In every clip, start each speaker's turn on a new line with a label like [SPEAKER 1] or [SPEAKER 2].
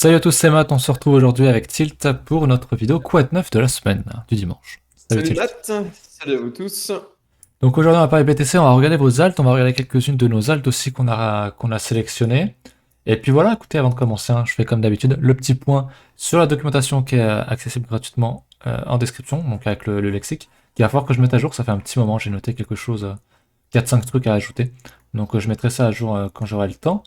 [SPEAKER 1] Salut à tous, c'est Matt, on se retrouve aujourd'hui avec Tilt pour notre vidéo Quad 9 de la semaine, du dimanche. Salut
[SPEAKER 2] Salut
[SPEAKER 1] Tilt.
[SPEAKER 2] Matt, salut à vous tous.
[SPEAKER 1] Donc aujourd'hui on va parler BTC, on va regarder vos alts, on va regarder quelques-unes de nos alts aussi qu'on a sélectionnées. Et puis voilà, écoutez, avant de commencer, je fais comme d'habitude le petit point sur la documentation qui est accessible gratuitement en description, donc avec le lexique, qu'il va falloir que je mette à jour, ça fait un petit moment, j'ai noté quelque chose, 4-5 trucs à ajouter. Donc je mettrai ça à jour quand j'aurai le temps.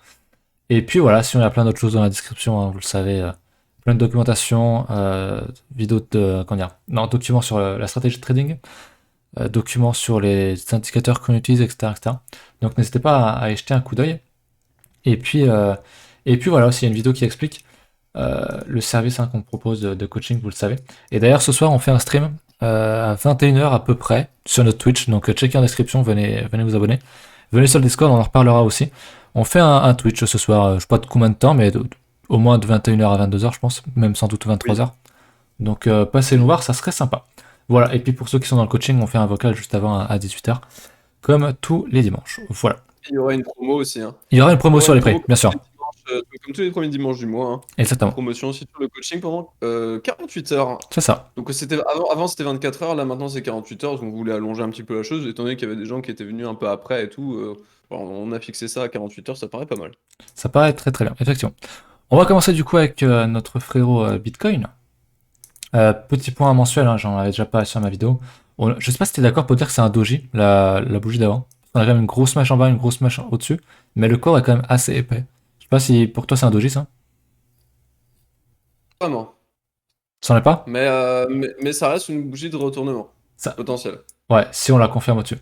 [SPEAKER 1] Et puis voilà, si on a plein d'autres choses dans la description, vous le savez, plein de documentation, vidéos de, comment dire, non, documents sur la stratégie de trading, documents sur les indicateurs qu'on utilise, etc., etc. Donc n'hésitez pas à y jeter un coup d'œil. Et puis, euh, et puis voilà, aussi il y a une vidéo qui explique le service qu'on propose de coaching, vous le savez. Et d'ailleurs, ce soir, on fait un stream à 21h à peu près sur notre Twitch. Donc checkez en description, venez vous abonner. Venez sur le Discord, on en reparlera aussi. On fait un Twitch ce soir, je sais pas de combien de temps, mais au moins de 21h à 22h, je pense, même sans doute
[SPEAKER 2] Oui.
[SPEAKER 1] 23h. Donc passez nous voir, ça serait sympa. Voilà, et puis pour ceux qui sont dans le coaching, on fait un vocal juste avant à 18h, comme tous les dimanches. Voilà.
[SPEAKER 2] Il y aura une promo aussi. Hein.
[SPEAKER 1] Il y aura une
[SPEAKER 2] Il y
[SPEAKER 1] promo
[SPEAKER 2] aura
[SPEAKER 1] sur
[SPEAKER 2] une
[SPEAKER 1] les
[SPEAKER 2] promo
[SPEAKER 1] prix, bien sûr.
[SPEAKER 2] comme tous les premiers dimanches du mois. Hein.
[SPEAKER 1] Exactement.
[SPEAKER 2] Promotion aussi sur le coaching pendant 48 heures.
[SPEAKER 1] C'est ça.
[SPEAKER 2] Donc avant c'était 24 heures, là maintenant c'est 48 heures, parce qu'on voulait allonger un petit peu la chose, étant donné qu'il y avait des gens qui étaient venus un peu après et tout. Bon, on a fixé ça à 48 heures, ça paraît pas mal.
[SPEAKER 1] Ça paraît très très bien, effectivement. On va commencer du coup avec notre frérot Bitcoin. Petit point mensuel, j'en avais déjà parlé sur ma vidéo. Je sais pas si t'es d'accord pour dire que c'est un doji, la bougie d'avant. On a quand même une grosse mèche en bas, une grosse mèche au-dessus, mais le corps est quand même assez épais. Je sais pas si pour toi c'est un doji ça.
[SPEAKER 2] Vraiment.
[SPEAKER 1] Ça n'en est pas.
[SPEAKER 2] Mais ça reste une bougie de retournement
[SPEAKER 1] Ça...
[SPEAKER 2] potentiel.
[SPEAKER 1] Ouais, si on la confirme au-dessus.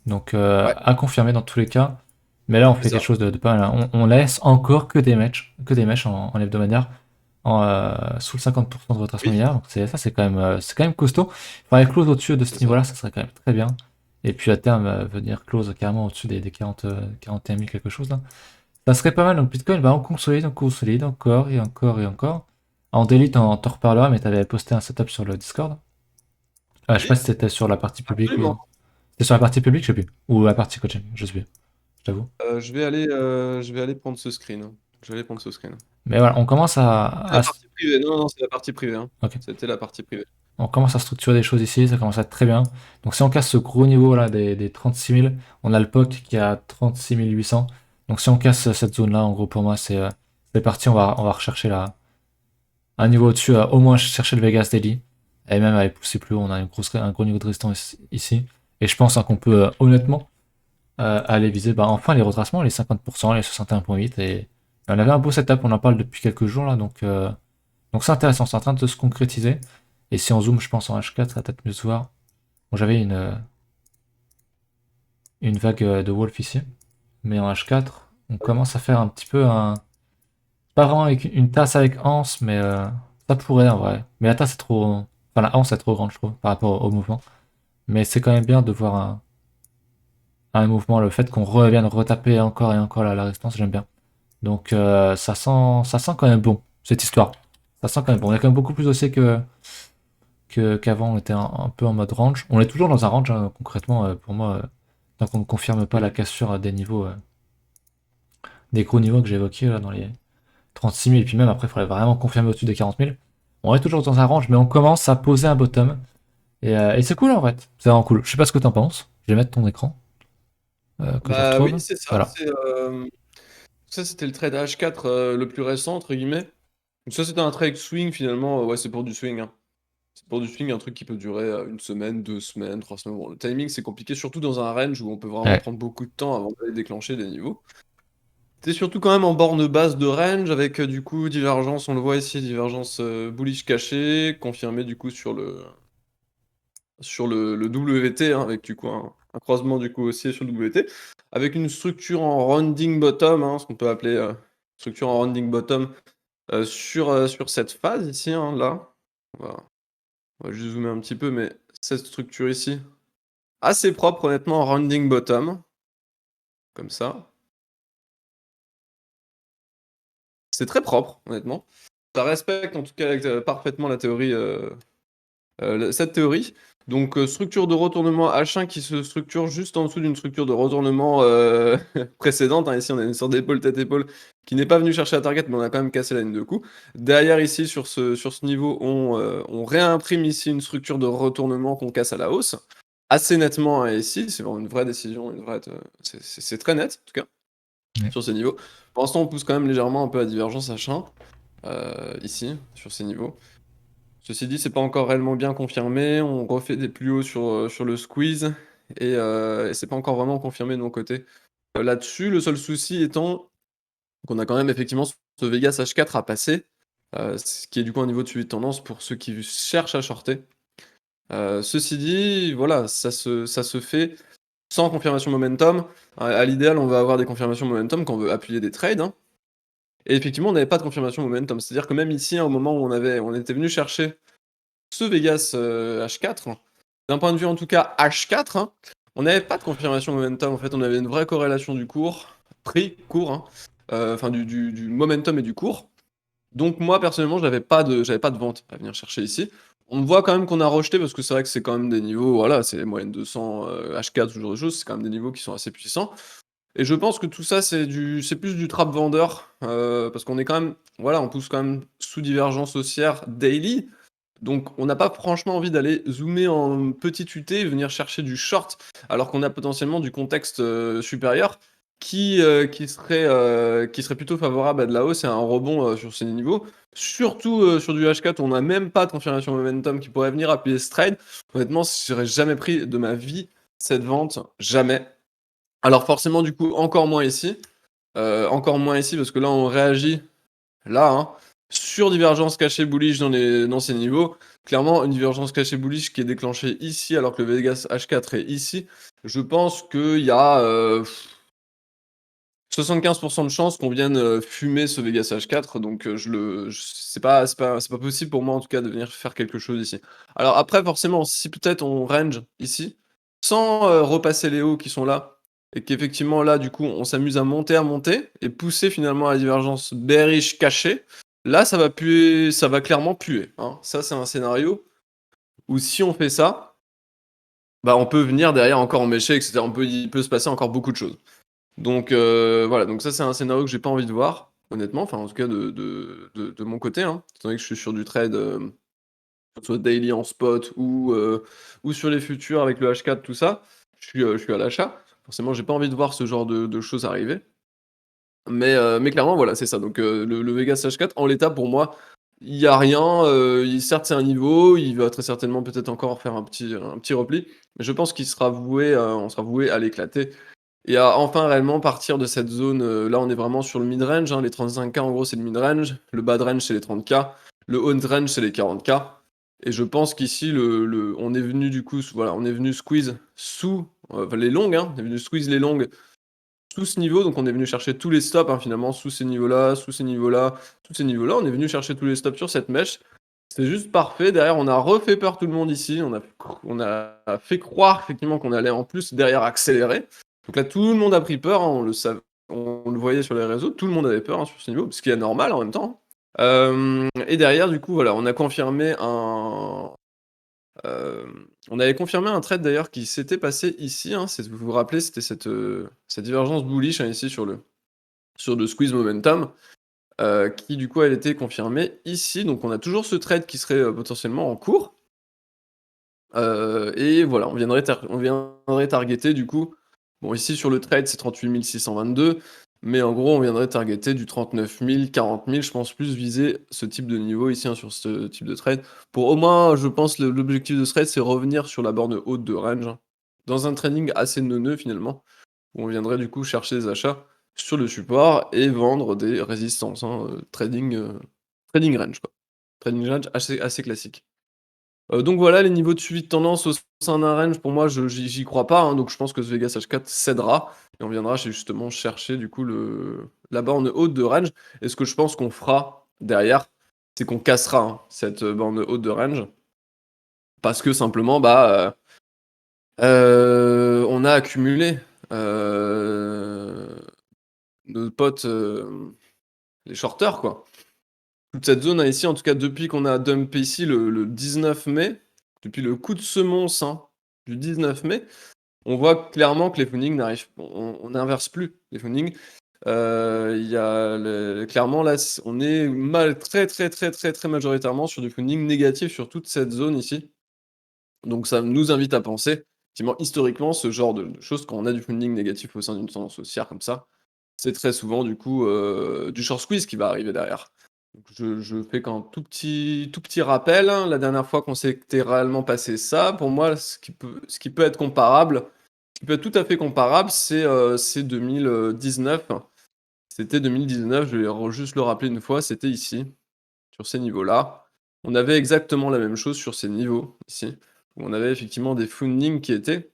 [SPEAKER 1] Donc
[SPEAKER 2] Ouais,
[SPEAKER 1] à confirmer dans tous les cas. Mais là on
[SPEAKER 2] c'est
[SPEAKER 1] fait quelque
[SPEAKER 2] ça.
[SPEAKER 1] chose de pas mal, hein. On laisse encore que des mèches en hebdomadaire, sous le 50% de retracement
[SPEAKER 2] Oui.
[SPEAKER 1] linéaire. Donc c'est quand même costaud. Il faudrait close au-dessus de ce
[SPEAKER 2] C'est ça.
[SPEAKER 1] niveau-là, ça serait quand même très bien. Et puis à terme, venir close carrément au-dessus des 40, 41 000 quelque chose là. Ça serait pas mal. Donc Bitcoin, on consolide encore et encore et encore. En daily, t'en reparleras, mais t'avais posté un setup sur le Discord. Je sais pas
[SPEAKER 2] Oui,
[SPEAKER 1] si c'était sur la partie publique ou.
[SPEAKER 2] absolument.
[SPEAKER 1] C'était sur la partie publique, je sais plus. Ou la partie coaching, je sais plus. Je t'avoue.
[SPEAKER 2] Je vais aller prendre ce screen. Je vais aller prendre ce screen.
[SPEAKER 1] Mais voilà, on commence
[SPEAKER 2] C'est la partie privée. Non, non, c'est la partie privée. Hein.
[SPEAKER 1] ok.
[SPEAKER 2] C'était la partie privée.
[SPEAKER 1] On commence à structurer des choses ici, ça commence à être très bien. Donc si on casse ce gros niveau là des 36 000, on a le POC qui a 36 800. Donc si on casse cette zone là, en gros pour moi c'est parti, on va rechercher là un niveau au-dessus, au moins chercher le Vegas Daily. Et même aller pousser plus haut, on a un gros niveau de résistance ici. Et je pense qu'on peut honnêtement aller viser enfin les retracements, les 50%, les 61,8. Et on avait un beau setup, on en parle depuis quelques jours là, donc c'est intéressant, c'est en train de se concrétiser. Et si on zoome, je pense en H4, ça va peut-être mieux se voir. Bon, j'avais une vague de Wolf ici, mais en H4, on commence à faire un petit peu un. Pas vraiment avec une tasse avec anse, mais ça pourrait en vrai. Mais la tasse est trop. Enfin, la anse est trop grande, je trouve, par rapport au mouvement. Mais c'est quand même bien de voir un mouvement, le fait qu'on revienne retaper encore et encore la résistance, j'aime bien. Donc ça sent quand même bon, cette histoire. Ça sent quand même bon. Il y a quand même beaucoup plus dossier qu'avant, on était un peu en mode range. On est toujours dans un range, hein, concrètement, pour moi, tant qu'on ne confirme pas la
[SPEAKER 2] Oui.
[SPEAKER 1] cassure des niveaux, des gros niveaux que j'ai évoqués là, dans les 36 000, et puis même après, il faudrait vraiment confirmer au-dessus des 40 000. On est toujours dans un range, mais on commence à poser un bottom. Et c'est cool en fait, c'est vraiment cool. Je sais pas ce que t'en penses. Je vais mettre ton écran, que je
[SPEAKER 2] Bah oui,
[SPEAKER 1] retrouve.
[SPEAKER 2] c'est ça.
[SPEAKER 1] Voilà.
[SPEAKER 2] Ça, c'était le trade H4 le plus récent, entre guillemets. Donc ça, c'était un trade swing finalement. Ouais, c'est pour du swing. Hein. C'est pour du swing, un truc qui peut durer une semaine, 2 semaines, 3 semaines. Bon, le timing, c'est compliqué, surtout dans un range où on peut vraiment
[SPEAKER 1] Ouais.
[SPEAKER 2] prendre beaucoup de temps avant d'aller déclencher des niveaux. C'est surtout quand même en borne basse de range avec du coup divergence, on le voit ici, divergence bullish cachée, confirmée du coup sur le WT, hein, avec du coup un croisement du coup aussi sur le WT, avec une structure en rounding bottom, hein, ce qu'on peut appeler structure en rounding bottom sur cette phase ici, hein, là. On va, on va juste zoomer un petit peu, mais cette structure ici, assez propre honnêtement, en rounding bottom, comme ça. C'est très propre, honnêtement. Ça respecte en tout cas parfaitement la théorie cette théorie. Donc, structure de retournement H1 qui se structure juste en dessous d'une structure de retournement précédente, hein. Ici, on a une sorte d'épaule tête-épaule qui n'est pas venue chercher la target, mais on a quand même cassé la ligne de coup. Derrière, ici, sur ce niveau, on réimprime ici une structure de retournement qu'on casse à la hausse, assez nettement, hein, ici. C'est vraiment une vraie décision, c'est très net, en tout cas,
[SPEAKER 1] Ouais.
[SPEAKER 2] sur ces niveaux. Pour l'instant, on pousse quand même légèrement un peu à divergence H1, ici, sur ces niveaux. Ceci dit, c'est pas encore réellement bien confirmé. On refait des plus hauts sur le squeeze et c'est pas encore vraiment confirmé de mon côté. Là-dessus, le seul souci étant qu'on a quand même effectivement ce Vegas H4 à passer, ce qui est du coup un niveau de suivi de tendance pour ceux qui cherchent à shorter. Ceci dit, voilà, ça se fait sans confirmation momentum. À l'idéal, on va avoir des confirmations momentum quand on veut appuyer des trades, hein. Et effectivement, on n'avait pas de confirmation momentum. C'est-à-dire que même ici, hein, au moment où on était venu chercher ce Vegas H4, d'un point de vue en tout cas H4, hein, on n'avait pas de confirmation momentum. En fait, on avait une vraie corrélation du cours, prix-cours, hein, enfin du momentum et du cours. Donc moi personnellement, j'avais pas de vente à venir chercher ici. On voit quand même qu'on a rejeté parce que c'est vrai que c'est quand même des niveaux, voilà, c'est moyenne 200, H4, ce genre de choses, c'est quand même des niveaux qui sont assez puissants. Et je pense que tout ça, c'est plus du trap vendeur, parce qu'on est quand même, voilà, on pousse quand même sous divergence haussière daily. Donc on n'a pas franchement envie d'aller zoomer en petit UT et venir chercher du short, alors qu'on a potentiellement du contexte, supérieur qui serait plutôt favorable à de la hausse et à un rebond, sur ces niveaux. Surtout, sur du H4 où on n'a même pas de confirmation momentum qui pourrait venir appuyer ce trade. Honnêtement, j'aurais jamais pris de ma vie cette vente, jamais. Alors forcément, du coup, encore moins ici parce que là, on réagit là, hein, sur divergence cachée bullish dans ces niveaux. Clairement, une divergence cachée bullish qui est déclenchée ici alors que le Vegas H4 est ici. Je pense qu'il y a 75% de chances qu'on vienne fumer ce Vegas H4. Donc c'est pas possible pour moi en tout cas de venir faire quelque chose ici. Alors après, forcément, si peut-être on range ici, sans repasser les hauts qui sont là, et qu'effectivement là, du coup, on s'amuse à monter, et pousser finalement à la divergence bearish cachée, là, ça va puer, ça va clairement puer, hein. Ça, c'est un scénario où si on fait ça, bah on peut venir derrière encore en méché, etc. Il peut se passer encore beaucoup de choses. Donc voilà, donc ça c'est un scénario que j'ai pas envie de voir, honnêtement, enfin en tout cas de mon côté, hein, étant donné que je suis sur du trade, soit daily en spot ou sur les futurs avec le H4, tout ça, je suis à l'achat. Forcément, j'ai pas envie de voir ce genre de choses arriver. Mais clairement, voilà, c'est ça. Donc le Vegas H4, en l'état, pour moi, il y a rien. Certes, c'est un niveau, il va très certainement peut-être encore faire un petit repli, mais je pense on sera voué à l'éclater et à enfin réellement partir de cette zone, là on est vraiment sur le mid-range, hein, les 35K en gros c'est le mid-range, le bas de range c'est les 30K, le haut de range c'est les 40K. Et je pense qu'ici on est venu du coup, voilà, on est venu squeeze sous, enfin les longues, hein, on est venu squeeze les longues sous ce niveau, donc on est venu chercher tous les stops, hein, finalement sous ces niveaux-là, sous ces niveaux-là, sous ces niveaux-là, on est venu chercher tous les stops sur cette mèche. C'est juste parfait. Derrière, on a refait peur tout le monde ici. On a fait croire effectivement qu'on allait en plus derrière accélérer. Donc là, tout le monde a pris peur, hein, on le voyait sur les réseaux. Tout le monde avait peur, hein, sur ce niveau, ce qui est normal en même temps, hein. Et derrière, du coup, voilà, on avait confirmé un trade d'ailleurs qui s'était passé ici, hein. Vous vous rappelez, c'était cette divergence bullish, hein, ici sur le squeeze momentum. Qui du coup elle était confirmée ici. Donc on a toujours ce trade qui serait potentiellement en cours. Et voilà, on viendrait targeter du coup. Bon, ici sur le trade c'est 38 622, mais en gros on viendrait targeter du 39 000, 40 000. Je pense plus viser ce type de niveau ici, hein, sur ce type de trade. Pour au moins, je pense, l'objectif de ce trade c'est revenir sur la borne haute de range, hein, dans un trading assez neuneux finalement, où on viendrait du coup chercher des achats sur le support et vendre des résistances, hein, trading range quoi. Trading range assez classique. Donc voilà, les niveaux de suivi de tendance au sein d'un range, pour moi, j'y crois pas, hein, donc je pense que ce Vegas H4 cédera et on viendra justement chercher du coup la borne haute de range. Et ce que je pense qu'on fera derrière, c'est qu'on cassera, hein, cette borne haute de range parce que simplement, bah, on a accumulé, nos potes, les shorteurs, quoi. Toute cette zone, hein, ici, en tout cas depuis qu'on a dumpé ici le 19 mai. depuis le coup de semonce du 19 mai, on voit clairement que les fundings n'arrivent on n'inverse plus les fundings. Il y a clairement là, on est très, très, très, très, très majoritairement sur du funding négatif sur toute cette zone ici. Donc ça nous invite à penser, effectivement, historiquement, ce genre de choses, quand on a du funding négatif au sein d'une tendance haussière comme ça, c'est très souvent du coup, du short squeeze qui va arriver derrière. Donc je fais qu'un tout petit rappel, la dernière fois qu'on s'était réellement passé ça, pour moi, ce qui peut être comparable, ce qui peut être tout à fait comparable, c'est 2019. C'était 2019, je vais juste le rappeler une fois, c'était ici, sur ces niveaux-là. On avait exactement la même chose sur ces niveaux, ici, où on avait effectivement des fundings qui étaient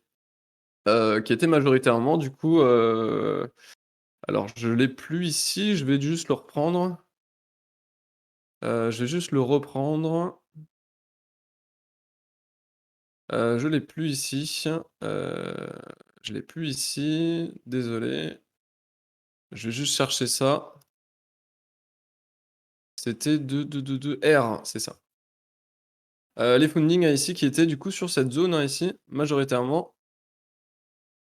[SPEAKER 2] majoritairement du coup, alors je l'ai plus ici, je vais juste le reprendre. Je vais juste le reprendre. Je l'ai plus ici, je l'ai plus ici, désolé. Je vais juste chercher ça. C'était de R, c'est ça. Les fundings, ici qui étaient du coup sur cette zone, ici, majoritairement,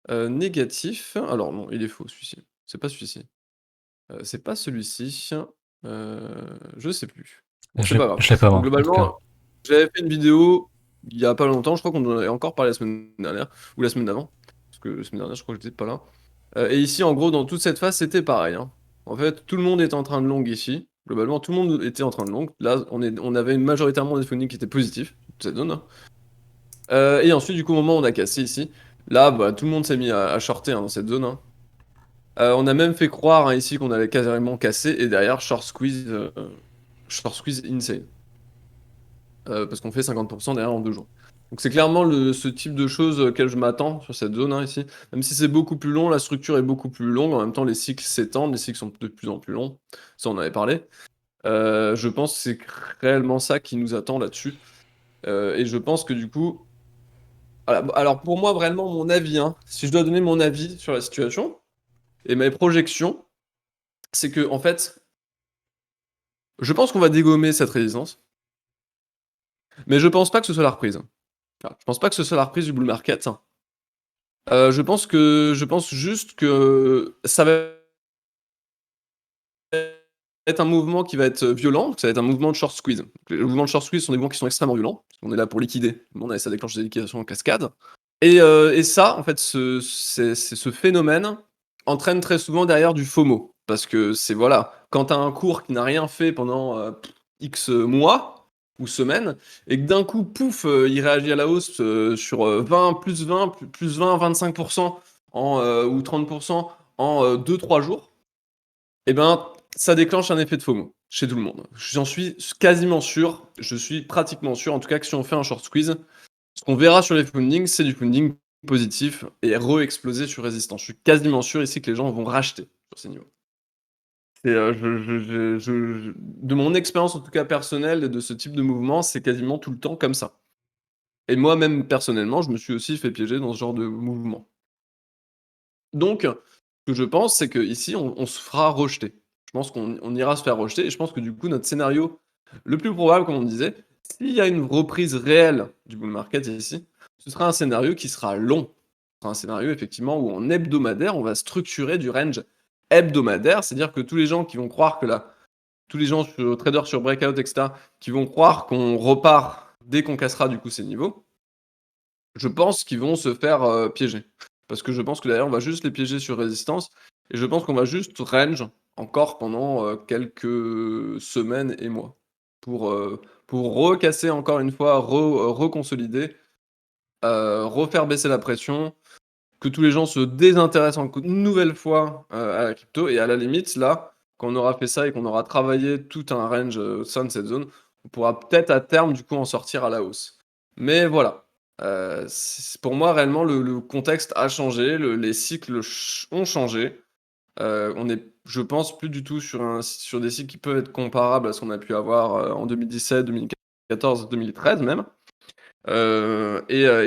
[SPEAKER 2] négatifs. Alors non, il est faux celui-ci. C'est pas celui-ci. C'est pas celui-ci. Je sais plus. Bon, c'est pas grave.
[SPEAKER 1] Je l'ai pas
[SPEAKER 2] Donc
[SPEAKER 1] moi, en tout cas.
[SPEAKER 2] globalement, j'avais fait une vidéo il y a pas longtemps, je crois qu'on en avait encore parlé la semaine dernière ou la semaine d'avant, parce que la semaine dernière, je crois que j'étais pas là. Et ici, en gros, dans toute cette phase, c'était pareil, En fait, tout le monde était en train de long ici. Globalement, tout le monde était en train de long. Là, on avait majoritairement des fundings qui étaient positifs, cette zone, et ensuite, du coup, au moment où on a cassé ici, là, bah, tout le monde s'est mis à shorter dans cette zone. On a même fait croire ici qu'on allait carrément casser, et derrière, short squeeze insane. Parce qu'on fait 50% derrière en 2 jours. Donc c'est clairement ce type de choses auquel je m'attends sur cette zone ici. Même si c'est beaucoup plus long, la structure est beaucoup plus longue, en même temps les cycles s'étendent, les cycles sont de plus en plus longs, ça on en avait parlé. Je pense que c'est réellement ça qui nous attend là-dessus. Et je pense que du coup, alors pour moi vraiment mon avis, si je dois donner mon avis sur la situation et mes projections, c'est que en fait, je pense qu'on va dégommer cette résistance, mais je pense pas que ce soit la reprise. Enfin, je pense pas que ce soit la reprise du bull market. Je pense juste que ça va être un mouvement qui va être violent, ça va être un mouvement de short squeeze. Donc, les mouvements de short squeeze sont des mouvements qui sont extrêmement violents. On est là pour liquider. Ça déclenche des liquidations en cascade. Et ça, en fait, ce phénomène entraîne très souvent derrière du FOMO. Parce que c'est voilà, quand tu as un cours qui n'a rien fait pendant X mois ou semaines, et que d'un coup, pouf, il réagit à la hausse sur 20, plus 20, 25% ou 30% en 2-3 jours, et ben, ça déclenche un effet de FOMO chez tout le monde. J'en suis quasiment sûr, je suis pratiquement sûr, en tout cas, que si on fait un short squeeze, ce qu'on verra sur les fundings, c'est du funding positif et re-explosé sur résistance. Je suis quasiment sûr ici que les gens vont racheter sur ces niveaux. De mon expérience, en tout cas personnelle, de ce type de mouvement, c'est quasiment tout le temps comme ça. Et moi-même, personnellement, je me suis aussi fait piéger dans ce genre de mouvement. Donc, ce que je pense, c'est qu'ici, on se fera rejeter. Je pense qu'on ira se faire rejeter et je pense que du coup, notre scénario le plus probable, comme on disait, s'il y a une reprise réelle du bull market ici, ce sera un scénario qui sera long. Ce sera un scénario effectivement où en hebdomadaire, on va structurer du range hebdomadaire, c'est-à-dire que tous les gens qui vont croire que là, tous les gens traders sur breakout, etc., qui vont croire qu'on repart dès qu'on cassera du coup ces niveaux, je pense qu'ils vont se faire piéger. Parce que je pense que d'ailleurs, on va juste les piéger sur résistance. Et je pense qu'on va juste range encore pendant quelques semaines et mois. Pour recasser encore une fois, reconsolider, refaire baisser la pression, que tous les gens se désintéressent une nouvelle fois à la crypto. Et à la limite, là, quand on aura fait ça et qu'on aura travaillé tout un range au sein de cette zone, on pourra peut-être à terme du coup en sortir à la hausse. Mais voilà. Pour moi, réellement, le contexte a changé, les cycles ont changé. On est, je pense, plus du tout sur des cycles qui peuvent être comparables à ce qu'on a pu avoir en 2017, 2014, 2013 même. Et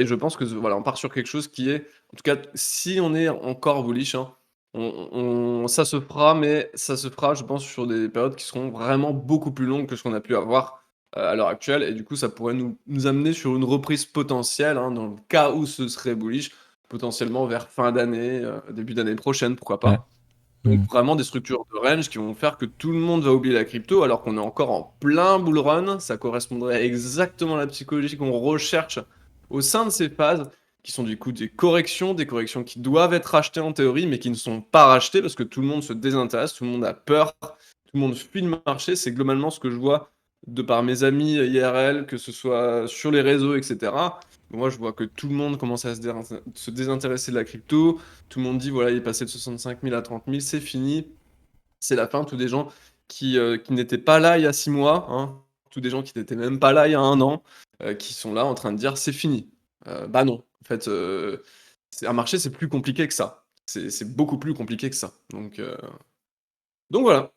[SPEAKER 2] je pense que voilà, on part sur quelque chose qui est, en tout cas, si on est encore bullish, ça se fera, mais ça se fera, je pense, sur des périodes qui seront vraiment beaucoup plus longues que ce qu'on a pu avoir à l'heure actuelle et du coup, ça pourrait nous amener sur une reprise potentielle, hein, dans le cas où ce serait bullish, potentiellement vers fin d'année, début d'année prochaine, pourquoi
[SPEAKER 1] Ouais.
[SPEAKER 2] pas. Donc
[SPEAKER 1] Hmm.
[SPEAKER 2] vraiment des structures de range qui vont faire que tout le monde va oublier la crypto alors qu'on est encore en plein bull run. Ça correspondrait exactement à la psychologie qu'on recherche au sein de ces phases, qui sont du coup des corrections qui doivent être rachetées en théorie, mais qui ne sont pas rachetées parce que tout le monde se désintéresse, tout le monde a peur, tout le monde fuit le marché. C'est globalement ce que je vois de par mes amis IRL, que ce soit sur les réseaux, etc. Moi, je vois que tout le monde commence à se désintéresser de la crypto. Tout le monde dit, voilà, il est passé de 65 000 à 30 000, c'est fini, c'est la fin. Tous des gens qui n'étaient pas là il y a 6 mois, hein, tous des gens qui n'étaient même pas là il y a 1 an, qui sont là en train de dire, c'est fini. Bah non, en fait, un marché, c'est plus compliqué que ça. C'est beaucoup plus compliqué que ça. Donc voilà.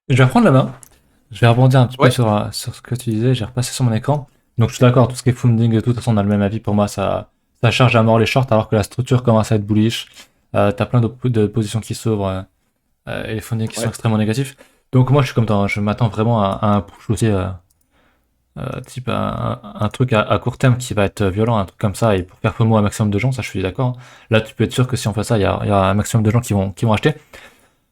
[SPEAKER 1] Je vais reprendre la main. Je vais rebondir un petit peu
[SPEAKER 2] Ouais,
[SPEAKER 1] sur ce que tu disais. J'ai repassé sur mon écran. Donc je suis d'accord, tout ce qui est funding et tout, de toute façon, on a le même avis. Pour moi, ça charge à mort les shorts alors que la structure commence à être bullish. T'as plein de positions qui s'ouvrent et les fundings qui sont
[SPEAKER 2] ouais,
[SPEAKER 1] extrêmement négatifs. Donc moi, je suis comme toi, hein. Je m'attends vraiment à un push aussi, type un truc à court terme qui va être violent, un truc comme ça, et pour faire FOMO à un maximum de gens, ça je suis d'accord, hein. Là, tu peux être sûr que si on fait ça, il y aura un maximum de gens qui vont acheter.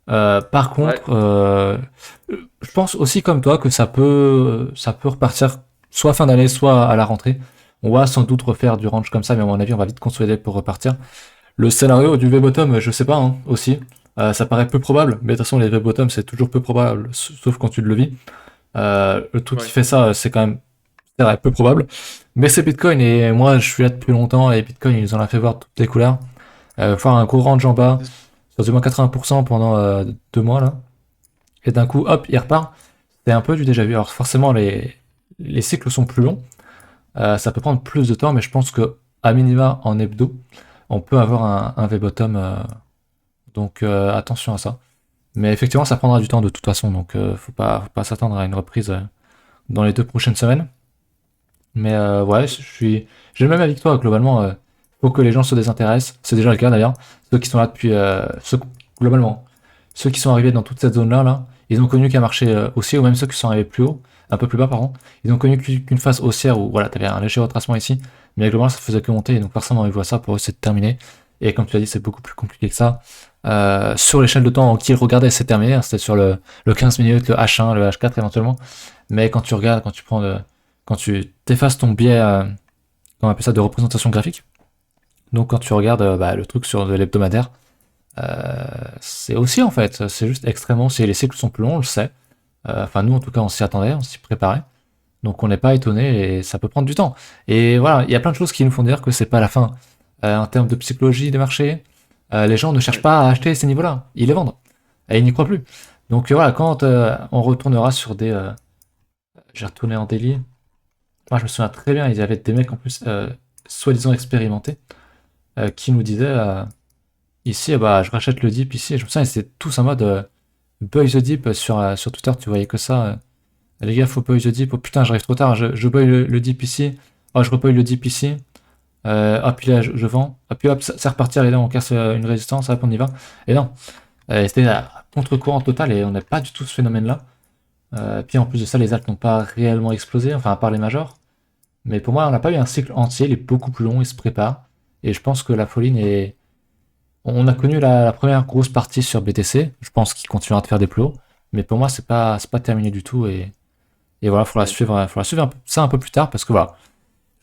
[SPEAKER 1] Par
[SPEAKER 2] ouais.
[SPEAKER 1] contre, je pense aussi comme toi que ça peut repartir soit fin d'année, soit à la rentrée. On va sans doute refaire du range comme ça, mais à mon avis, on va vite consolider pour repartir. Le scénario du V-bottom, je sais pas, hein, aussi. Ça paraît peu probable, mais de toute façon, les V-bottom, c'est toujours peu probable, sauf quand tu le vis. Le truc qui
[SPEAKER 2] Ouais.
[SPEAKER 1] fait ça, c'est quand même c'est vrai, peu probable. Mais c'est Bitcoin, et moi, je suis là depuis longtemps, et Bitcoin, ils en ont fait voir toutes les couleurs. Voir un gros range en bas, sur du moins 80% pendant 2 mois, là. Et d'un coup, hop, il repart. C'est un peu du déjà vu. Alors forcément, les cycles sont plus longs. Ça peut prendre plus de temps, mais je pense que à minima en hebdo, on peut avoir un V-bottom. Donc attention à ça. Mais effectivement, ça prendra du temps de toute façon. Donc faut pas s'attendre à une reprise dans les 2 prochaines semaines. Mais ouais, j'ai le même avis que toi. Globalement, faut que les gens se désintéressent. C'est déjà le cas d'ailleurs. Ceux qui sont là depuis, globalement, ceux qui sont arrivés dans toute cette zone-là, là, ils ont connu qu'un marché haussier, ou même ceux qui sont arrivés plus haut, un peu plus bas, pardon, ils ont connu qu'une phase haussière où voilà, t'avais un léger retracement ici, mais globalement ça faisait que monter, et donc forcément ils voient ça, pour eux c'est terminé. Et comme tu l'as dit, c'est beaucoup plus compliqué que ça. Sur l'échelle de temps en qui ils regardaient, c'est terminé, hein, c'était sur le 15 minutes, le H1, le H4 éventuellement. Mais quand tu regardes, quand tu t'effaces ton biais, on appelle ça de représentation graphique, donc quand tu regardes bah, le truc sur de l'hebdomadaire, c'est aussi en fait, c'est juste extrêmement, si les cycles sont plus longs, on le sait. Enfin nous en tout cas on s'y attendait, on s'y préparait. Donc on n'est pas étonné et ça peut prendre du temps. Et voilà, il y a plein de choses qui nous font dire que c'est pas la fin. En termes de psychologie des marchés, les gens ne cherchent
[SPEAKER 2] Ouais.
[SPEAKER 1] pas à acheter ces niveaux-là, ils les vendent. Et ils n'y croient plus. Donc voilà, quand on retournera sur des... j'ai retourné en daily, moi je me souviens très bien, il y avait des mecs en plus, soi-disant expérimentés, qui nous disaient... ici, bah, je rachète le dip ici. Et je me souviens, ils étaient tous en mode buy the dip sur Twitter. Tu voyais que ça. Les gars, faut buy the dip. Oh putain, j'arrive trop tard. Je buy le dip ici. Oh, je rebuy le dip ici. Hop, puis là, je vends. Et puis hop, c'est reparti. Allez, là, on casse une résistance. Hop, on y va. Et non, c'était à contre-courant total et on n'a pas du tout ce phénomène-là. Puis en plus de ça, les alts n'ont pas réellement explosé. Enfin, à part les majors. Mais pour moi, on n'a pas eu un cycle entier. Il est beaucoup plus long. Il se prépare. Et je pense que la folie est on a connu la première grosse partie sur BTC. Je pense qu'il continuera de faire des plus hauts. Mais pour moi, c'est pas terminé du tout. Et voilà,
[SPEAKER 2] Ouais.
[SPEAKER 1] faudra suivre ça un peu plus tard parce que voilà.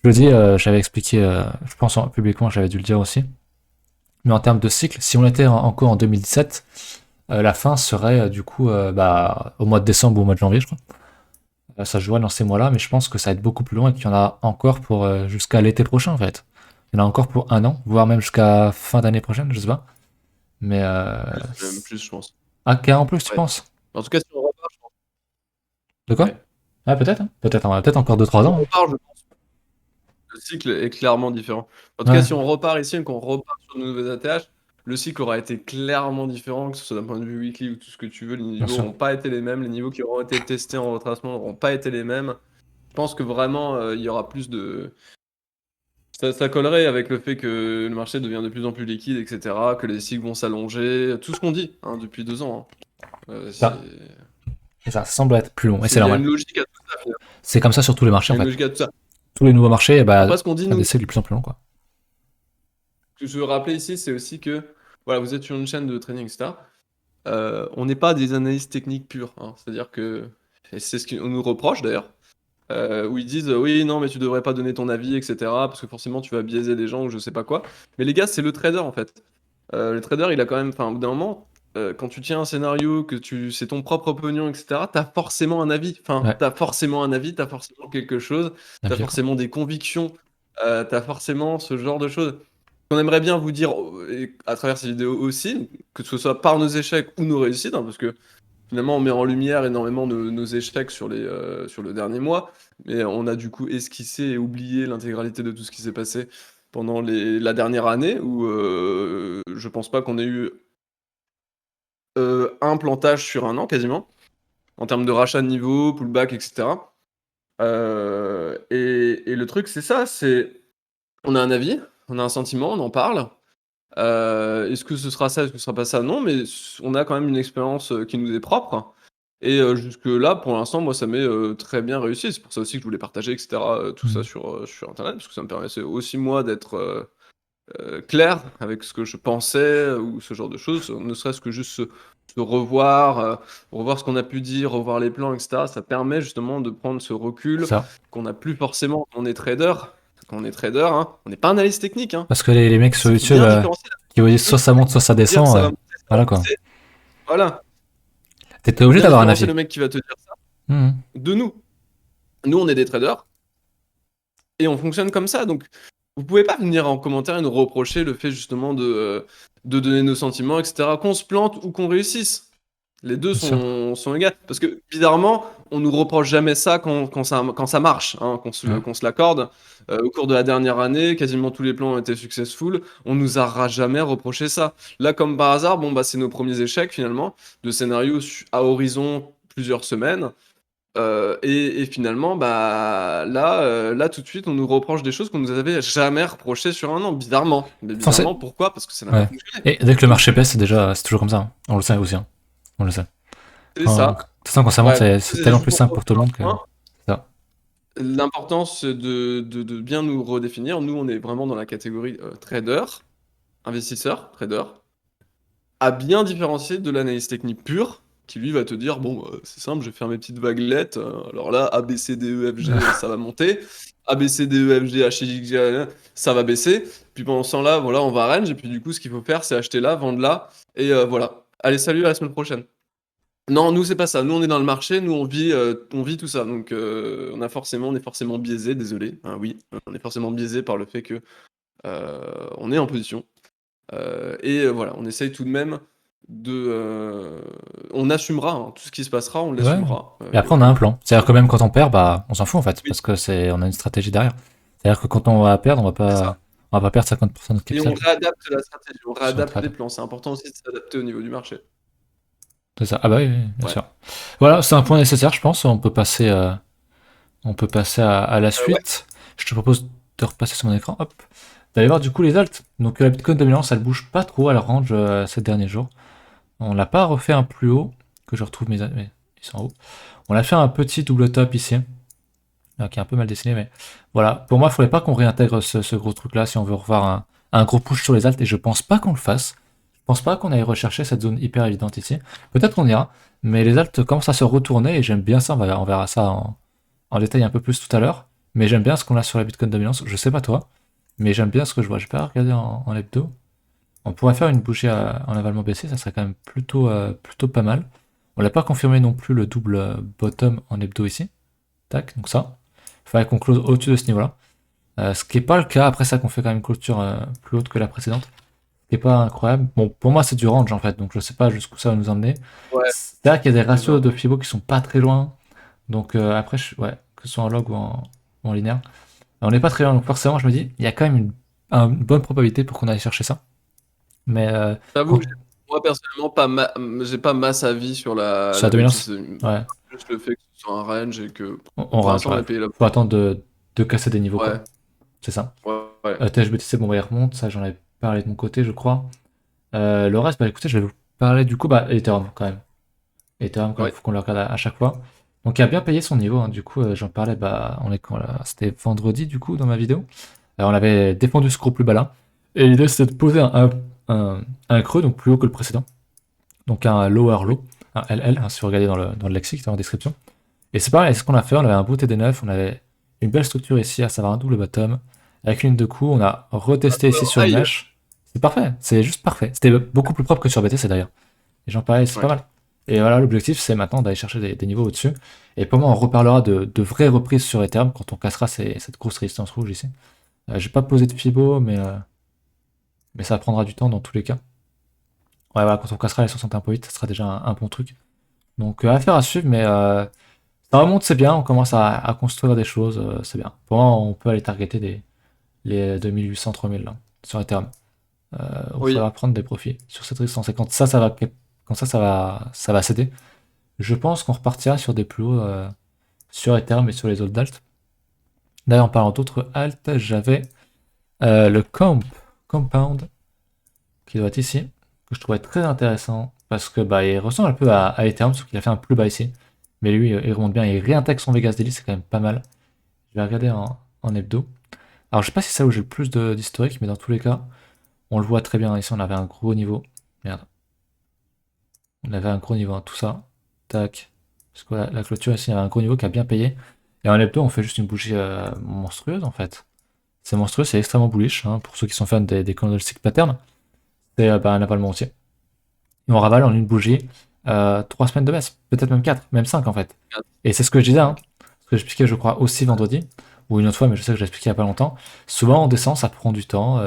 [SPEAKER 1] Je le dis, j'avais expliqué, je pense publiquement, j'avais dû le dire aussi. Mais en termes de cycle, si on était encore en 2017, la fin serait du coup bah, au mois de décembre ou au mois de janvier, je crois. Ça se jouerait dans ces mois-là, mais je pense que ça va être beaucoup plus long et qu'il y en a encore pour jusqu'à l'été prochain en fait. Il y en a encore pour un an, voire même jusqu'à fin d'année prochaine, je sais pas. Mais
[SPEAKER 2] Même plus, je pense.
[SPEAKER 1] ah, en plus, tu
[SPEAKER 2] Ouais.
[SPEAKER 1] penses?
[SPEAKER 2] En tout cas, si on repart, je pense.
[SPEAKER 1] De quoi?
[SPEAKER 2] Ouais.
[SPEAKER 1] Ah, peut-être, hein. Peut-être, on va peut-être encore
[SPEAKER 2] Si
[SPEAKER 1] 2-3
[SPEAKER 2] on
[SPEAKER 1] ans, hein.
[SPEAKER 2] repart, je pense que le cycle est clairement différent. En tout cas,
[SPEAKER 1] Ouais,
[SPEAKER 2] si on repart ici et qu'on repart sur de nouveaux ATH, le cycle aura été clairement différent, que ce soit d'un point de vue weekly ou tout ce que tu veux. Les
[SPEAKER 1] bien
[SPEAKER 2] niveaux
[SPEAKER 1] sûr.
[SPEAKER 2] n'auront pas été les mêmes. Les niveaux qui auront été testés en retracement n'auront pas été les mêmes. Je pense que vraiment, il y aura plus de. Ça collerait avec le fait que le marché devient de plus en plus liquide, etc., que les cycles vont s'allonger, tout ce qu'on dit hein, depuis 2 ans, hein.
[SPEAKER 1] Ça.
[SPEAKER 2] C'est
[SPEAKER 1] Et ça semble être plus long, et c'est
[SPEAKER 2] Il y a une
[SPEAKER 1] normal.
[SPEAKER 2] logique à tout ça, finalement.
[SPEAKER 1] C'est comme ça sur tous les marchés
[SPEAKER 2] Il y
[SPEAKER 1] en
[SPEAKER 2] a une
[SPEAKER 1] fait.
[SPEAKER 2] logique à tout ça.
[SPEAKER 1] Tous les nouveaux marchés, bah,
[SPEAKER 2] Après, ce qu'on dit, nous,
[SPEAKER 1] ADC est de plus en plus long, quoi.
[SPEAKER 2] ce que je veux rappeler ici, c'est aussi que voilà, vous êtes sur une chaîne de trading, etc. On n'est pas des analystes techniques purs, hein. C'est-à-dire que, et c'est ce qu'on nous reproche d'ailleurs, où ils disent oui, non, mais tu devrais pas donner ton avis, etc. Parce que forcément, tu vas biaiser les gens ou je sais pas quoi. Mais les gars, c'est le trader en fait. Le trader, il a quand même, enfin, au bout d'un moment, quand tu tiens un scénario, c'est ton propre opinion, etc., t'as forcément un avis. Enfin,
[SPEAKER 1] Ouais,
[SPEAKER 2] t'as forcément un avis, t'as forcément quelque chose,
[SPEAKER 1] un
[SPEAKER 2] t'as
[SPEAKER 1] biais, quoi.
[SPEAKER 2] forcément des convictions, t'as forcément ce genre de choses. On aimerait bien vous dire, et à travers ces vidéos aussi, que ce soit par nos échecs ou nos réussites, hein, parce que finalement, on met en lumière énormément nos échecs sur le dernier mois, mais on a du coup esquissé et oublié l'intégralité de tout ce qui s'est passé pendant la dernière année, où je pense pas qu'on ait eu un plantage sur un an quasiment, en termes de rachat de niveau, pullback, etc. Et le truc, c'est ça, c'est on a un avis, on a un sentiment, on en parle. Est-ce que ce sera ça, est-ce que ce sera pas ça? Non, mais on a quand même une expérience qui nous est propre. Et jusque-là, pour l'instant, moi, ça m'est très bien réussi. C'est pour ça aussi que je voulais partager, etc., tout ça
[SPEAKER 1] Mhm.
[SPEAKER 2] sur Internet, parce que ça me permettait aussi, moi, d'être clair avec ce que je pensais ou ce genre de choses, ne serait-ce que juste se revoir, revoir ce qu'on a pu dire, revoir les plans, etc. Ça permet justement de prendre ce recul
[SPEAKER 1] Ça.
[SPEAKER 2] qu'on n'a plus forcément quand on est trader. Quand on est trader, hein, on n'est pas analyste technique, hein.
[SPEAKER 1] Parce que les mecs sur
[SPEAKER 2] Il faut
[SPEAKER 1] YouTube,
[SPEAKER 2] bien différencier la
[SPEAKER 1] qui vous disent soit
[SPEAKER 2] technique
[SPEAKER 1] ça monte, soit ça
[SPEAKER 2] te dire
[SPEAKER 1] descend,
[SPEAKER 2] ça va monter, ça va
[SPEAKER 1] voilà quoi.
[SPEAKER 2] baisser. Voilà.
[SPEAKER 1] T'es
[SPEAKER 2] Faut
[SPEAKER 1] obligé
[SPEAKER 2] bien
[SPEAKER 1] d'avoir un
[SPEAKER 2] différencier
[SPEAKER 1] avis.
[SPEAKER 2] le mec qui va te dire ça
[SPEAKER 1] Mhm.
[SPEAKER 2] de nous. Nous, on est des traders et on fonctionne comme ça. Donc, vous pouvez pas venir en commentaire et nous reprocher le fait justement de donner nos sentiments, etc. Qu'on se plante ou qu'on réussisse. Les deux
[SPEAKER 1] Bien sûr.
[SPEAKER 2] sont égaux. Parce que, bizarrement, on nous reproche jamais ça quand ça marche, hein,
[SPEAKER 1] Ouais.
[SPEAKER 2] qu'on se l'accorde. Au cours de la dernière année, quasiment tous les plans ont été successful. On nous a jamais reproché ça. Là, comme par hasard, bon, bah, c'est nos premiers échecs finalement, de scénarios à horizon plusieurs semaines. Et finalement, bah, là, tout de suite, on nous reproche des choses qu'on nous avait jamais reprochées sur un an, bizarrement. Mais
[SPEAKER 1] Sans c'est-
[SPEAKER 2] bizarrement, pourquoi? Parce que ça n'a pas
[SPEAKER 1] Ouais.
[SPEAKER 2] fonctionné.
[SPEAKER 1] Et dès que le
[SPEAKER 2] Donc,
[SPEAKER 1] marché baisse, c'est déjà, c'est toujours comme ça, hein. On le sait aussi, hein. On le sait.
[SPEAKER 2] c'est ça.
[SPEAKER 1] De toute façon, quand ça monte,
[SPEAKER 2] Bref,
[SPEAKER 1] c'est
[SPEAKER 2] c'est
[SPEAKER 1] tellement
[SPEAKER 2] juste
[SPEAKER 1] plus
[SPEAKER 2] pour
[SPEAKER 1] simple pour tout
[SPEAKER 2] revenir
[SPEAKER 1] le
[SPEAKER 2] à
[SPEAKER 1] monde
[SPEAKER 2] un
[SPEAKER 1] que.
[SPEAKER 2] point.
[SPEAKER 1] Ça.
[SPEAKER 2] L'important, c'est de bien nous redéfinir. Nous, on est vraiment dans la catégorie trader, investisseur, trader, à bien différencier de l'analyse technique pure, qui lui va te dire, bon, c'est simple, je vais faire mes petites vaguelettes. Alors là, A, B, C, D, E, F, G, ça va monter. A, B, C, D, E, F, G, H, I, J, K, ça va baisser. Puis pendant ce temps-là, voilà, on va range. Et puis du coup, ce qu'il faut faire, c'est acheter là, vendre là. Et voilà. Allez, salut, à la semaine prochaine. Non, nous, c'est pas ça. Nous, on est dans le marché. Nous, on vit tout ça. Donc, on est forcément biaisé. Désolé. Hein, oui, on est forcément biaisé par le fait que on est en position. Voilà, on essaye tout de même on assumera, hein, tout ce qui se passera, on
[SPEAKER 1] Ouais.
[SPEAKER 2] l'assumera.
[SPEAKER 1] Et
[SPEAKER 2] Il y
[SPEAKER 1] après, on
[SPEAKER 2] aura
[SPEAKER 1] a un
[SPEAKER 2] aucun
[SPEAKER 1] plan. C'est-à-dire
[SPEAKER 2] souci.
[SPEAKER 1] que même quand on perd, bah, on s'en fout en fait,
[SPEAKER 2] Oui,
[SPEAKER 1] parce que on a une stratégie derrière. C'est-à-dire que quand on va perdre,
[SPEAKER 2] c'est ça.
[SPEAKER 1] on va pas perdre 50% de notre
[SPEAKER 2] Et on
[SPEAKER 1] capital
[SPEAKER 2] réadapte la stratégie, on
[SPEAKER 1] sur un
[SPEAKER 2] réadapte les
[SPEAKER 1] trade.
[SPEAKER 2] plans. C'est important aussi de s'adapter au niveau du marché.
[SPEAKER 1] C'est ça. Ah bah oui, oui, bien
[SPEAKER 2] Ouais.
[SPEAKER 1] sûr. Voilà, c'est un point nécessaire, je pense. On peut passer à la
[SPEAKER 2] Ouais.
[SPEAKER 1] suite. Je te propose de repasser sur mon écran. Hop. D'aller voir du coup les alts. Donc la Bitcoin dominance, elle bouge pas trop à la range ces derniers jours. On l'a pas refait un plus haut, que je retrouve ils sont en haut. On a fait un petit double top ici, qui est un peu mal dessiné, mais voilà. Pour moi, il faudrait pas qu'on réintègre ce gros truc là si on veut revoir un gros push sur les alts, et je pense pas qu'on le fasse. Je pense pas qu'on aille rechercher cette zone hyper évidente ici. Peut-être qu'on ira, mais les alts commencent à se retourner et j'aime bien ça. On verra ça en détail un peu plus tout à l'heure. Mais j'aime bien ce qu'on a sur la Bitcoin dominance. Je sais pas toi, mais j'aime bien ce que je vois. Je vais pas regarder en hebdo. On pourrait faire une bougie en avalement baissé, ça serait quand même plutôt pas mal. On l'a pas confirmé non plus le double bottom en hebdo ici. Tac, donc ça. Il faudrait qu'on close au-dessus de ce niveau-là. Ce qui n'est pas le cas, après ça qu'on fait quand même une clôture plus haute que la précédente. Ce qui n'est pas incroyable. Bon, pour moi c'est du range en fait, donc je sais pas jusqu'où ça va nous emmener.
[SPEAKER 2] Ouais,
[SPEAKER 1] C'est vrai qu'il y a des
[SPEAKER 2] c'est
[SPEAKER 1] ratios
[SPEAKER 2] ça.
[SPEAKER 1] de Fibo qui sont pas très loin. Donc après, ouais, que ce soit en log ou en linéaire. On n'est pas très loin, donc forcément je me dis, il y a quand même une bonne probabilité pour qu'on aille chercher ça. Mais
[SPEAKER 2] J'avoue que
[SPEAKER 1] quand,
[SPEAKER 2] moi, personnellement, j'ai pas masse avis sur
[SPEAKER 1] sur la
[SPEAKER 2] la bêtise.
[SPEAKER 1] dominance, ouais,
[SPEAKER 2] Juste le fait que ce soit un range et que
[SPEAKER 1] on
[SPEAKER 2] pour
[SPEAKER 1] range,
[SPEAKER 2] l'instant, on
[SPEAKER 1] ouais.
[SPEAKER 2] a payé la.
[SPEAKER 1] Faut attendre de casser des niveaux, quoi.
[SPEAKER 2] Ouais,
[SPEAKER 1] C'est ça.
[SPEAKER 2] ouais, ouais.
[SPEAKER 1] THBTC, bon, bah, il remonte, ça j'en avais parlé de mon côté, je crois. Le reste, bah écoutez, je vais vous parler du coup, bah, Ethereum quand même. Ethereum, comme il
[SPEAKER 2] Ouais.
[SPEAKER 1] faut qu'on le regarde à chaque fois. Donc il a bien payé son niveau, hein. Du coup, j'en parlais, bah, on est quand là? C'était vendredi, du coup, dans ma vidéo. On avait défendu ce gros plus bas là. Et l'idée, c'était de poser un creux, donc plus haut que le précédent. Donc un lower
[SPEAKER 2] Oui.
[SPEAKER 1] low, un LL, hein, si vous regardez dans le lexique, dans la description. Et c'est pareil, c'est ce qu'on a fait. On avait un beau TD9, on avait une belle structure ici, à savoir un double bottom. Avec une ligne de coup, on a retesté ici sur une
[SPEAKER 2] Aïe.
[SPEAKER 1] mèche. C'est parfait, c'est juste parfait. C'était beaucoup plus propre que sur BTC d'ailleurs. Et j'en parlais, c'est pas
[SPEAKER 2] Ouais.
[SPEAKER 1] mal. Et voilà, l'objectif, c'est maintenant d'aller chercher des niveaux au-dessus. Et pour moi, on reparlera de vraies reprises sur Ethereum quand on cassera cette grosse résistance rouge ici. J'ai pas posé de Fibo, mais ça prendra du temps dans tous les cas. Ouais, voilà, quand on cassera les 61.8, ça sera déjà un bon truc. Donc, affaire à suivre, mais ça remonte, c'est bien. On commence à construire des choses, c'est bien. Pour moi, on peut aller targeter les 2800-3000 là, sur Ethereum. Il
[SPEAKER 2] Oui.
[SPEAKER 1] faudra prendre des profits sur cette résistance. Et quand ça va céder, je pense qu'on repartira sur des plus hauts sur Ethereum et sur les autres alts. D'ailleurs, en parlant d'autres alts, j'avais le Compound qui doit être ici, que je trouvais très intéressant parce que bah, il ressemble un peu à Ethereum, sauf qu'il a fait un plus bas ici. Mais lui, il remonte bien, il réintègre son Vegas Daily, c'est quand même pas mal. Je vais regarder en hebdo. Alors, je sais pas si c'est là où j'ai le plus d'historique, mais dans tous les cas, on le voit très bien. Ici, on avait un gros niveau. Merde. On avait un gros niveau, hein, tout ça. Tac. Parce que la clôture ici, il y avait un gros niveau qui a bien payé. Et en hebdo, on fait juste une bougie monstrueuse en fait. C'est monstrueux, c'est extrêmement bullish, hein, pour ceux qui sont fans des candlestick patterns. C'est bah, un avalement haussier. Et on ravale en une bougie 3 semaines de baisse, peut-être même 4, même 5 en fait. Et c'est ce que je disais, hein, ce que j'expliquais je crois aussi vendredi, ou une autre fois, mais je sais que j'ai expliqué il n'y a pas longtemps. Souvent on descend, ça prend du temps,